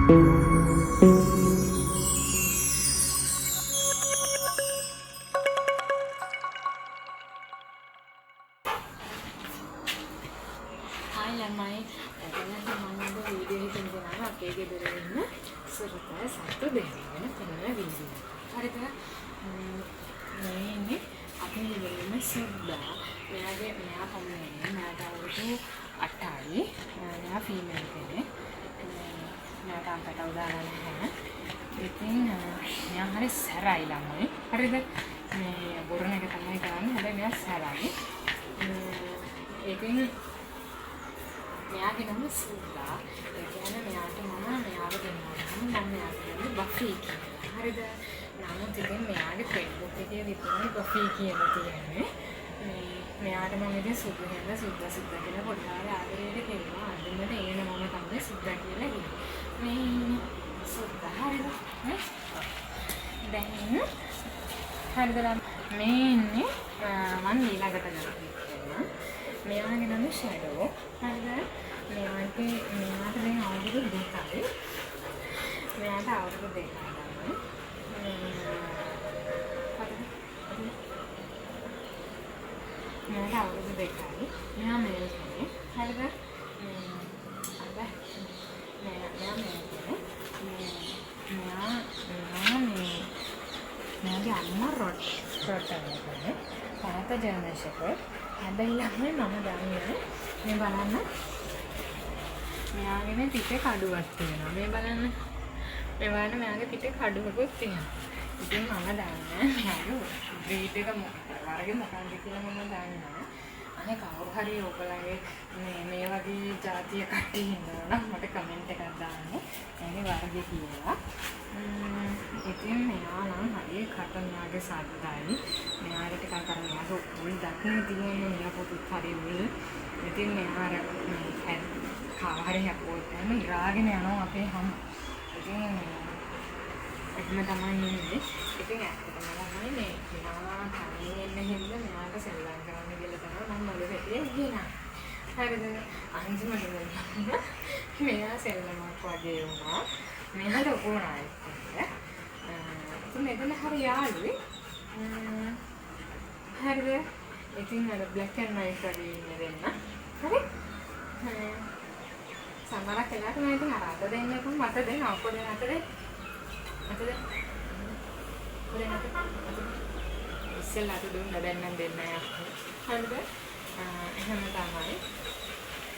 ළමයි ඔයගොල්ලන්ට මම අද වීඩියෝ එකකින් දෙනවා අපේ ගෙදර ඉන්න සුරත සතු දෙවියන් පෙනෙන වීඩියෝ. හරිද? මේ ඉන්නේ අපේ ගෙදර ඉන්න සුද්දා. මෙයා තමයි මෙයාට අවුරුදු 8යි. මෙයා ෆීමේල් කෙනෙක්. මෙයා තාමට උදාහරණ නැහැ. ඉතින් මෙයා හරි සැරයි ළමයි. හරිද? මේ බොරණ එක තමයි කරන්නේ. හැබැයි මෙයා සැරයි. ඉතින් මෙයාගේ නම සුද්දා. ඒ කියන්නේ මෙයාට මෙයාව දෙන්නවා. මම මෙයාට කියන්නේ බෆී කියලා. හරිද? නමුත් ඉතින් මෙයාගේ Facebook එකේ විතරයි බෆී කියලා තියෙන්නේ. මෙයාට මම ඉතින් සුද්දා කියලා පොඩ්ඩක් ආදරේට කියනවා. අදින්නට ඒ නම තමයි සුද්දා කියලා කියන්නේ. මේ සුද්දා හරිද? දැන් හරිද? මේ ඉන්නේ මම ඊළඟට ගන්නවා. මෙයාගේ නම ෂැඩෝ. හරිද? මෙයාට දැන් අවුරුදු 2යි. මෙයාට අවුරුදු 2යි. මෙයාට අවුරුදු 2යි. මෙයා මේල් කෙනෙක්. හරිද? මෙයාගේ අම්මා රොට්ටර් තාත්තා ජර්මන් ෂෙපර්ඩ්. හැබැයි ළමයි මම දන්නේ මේ බලන්න මෙයාගේ පිටේ කඩුවක් තියෙනවා. මේ බලන්න මෙයාගේ පිටේ කඩුවකුත් තියෙනවා. ඉතින් මම දන්නේ මෙයාගේ බ්‍රීඩ් එක වර්ගය මොකක්ද කියලා මම දන්නේ නැහැ. අනේ කවුරු හරි ඔයගලගේ මේ වගේ જાතිය කට්ටිය ඉන්නවා නම් මට කමෙන්ට් එකක් දාන්න. එන්නේ වර්ගය කියලා. ඉතින් මෙයා නම් හරිය කටන්යාගේ සද්දයි. මෙයාට ටිකක් අර මෙයාගේ උල් දක්නේ තියෙන්නේ මෙයා පොඩි හරි උල්. ඉතින් මෙයා අර හරි හැපුවොත් එහෙම ඉරාගෙන යනවා අපේ හැම. ඉතින් එහෙම තමයි ඉන්නේ. ඉතින් ඇත්තටම ළමයි මෙයා තනියෙන් ඉන්න හින්දා මෙයාට සෙල්ලම් කරන්න කියලා තමයි මම මොළේ හැටියේ ගිනා. හරිද? අන්තිමට මෙයා සෙල්ලමක් වගේ වුණා. මෙයා ලොකු වුණා ඒක. ඉතින් මෙතන හරි යාළුවේ. හරිද? ඉතින් අර බ්ලැක් ඇන්ඩ් වයිට් වගේ ඉන්න දෙන්න. හරි? සමහරක් වෙලාවට මම ඉතින් අර අත දෙන්නකම් මට දෙන්න අපෝ දෙන්න අත දෙන්න. අත දෙන්න. පොරේ අත. ඉස්සෙල්ලා අත දුන්න දැන් නම් දෙන්න යක්. හරිද? එහෙම තමයි.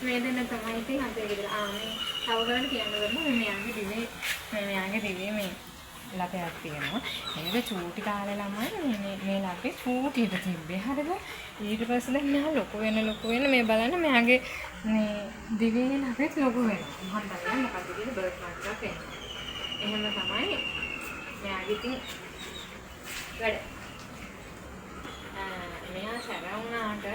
මේ දෙන්න තමයි ඉතින් අපේ ගෙදර මේ තව ගන්න කියන්න බෑ මෙයාගේ දිවේ මේ ලපයක් තියෙනවා. ඒක චූටි කාලේ ළමයි මේ ලපේ චූටියට තිබ්බේ. හරිද? ඊට පස්සේ දැන් මෙයා ලොකු වෙන මේ බලන්න මෙයාගේ මේ දිවේ ලපෙත් ලොකු වෙනවා. මම දන්නේ මොකක්ද කියලා බර්ත් මාර්ක් එකක් එනවා. එහෙම තමයි මෙයාගේ ඉතින් වැඩ. මෙයා සැර වුණාට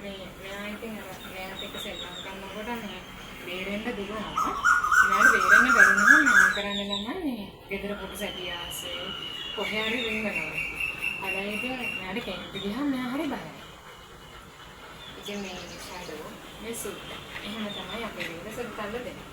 මෙයා ඉතින් මෙයාට එක සෙල්ලම් කරනකොට මේ බේරෙන්න දිනුවා. මෙයාට බේරෙන්න බැරුණා මම කරන්නේ ළමයි ගෙදර පොඩි සැටිය ආසේ කොහේ හරි රින්ගනවා. හැබැයි ඉතින් මෙයාට කැම්ප් ගියාම මෙයා හරි බයයි. ඉතින් මේ ෂැඩෝ මේ සුද්දා. එහෙම තමයි අපේ ගෙදර සුද්දාල දෙන්නේ.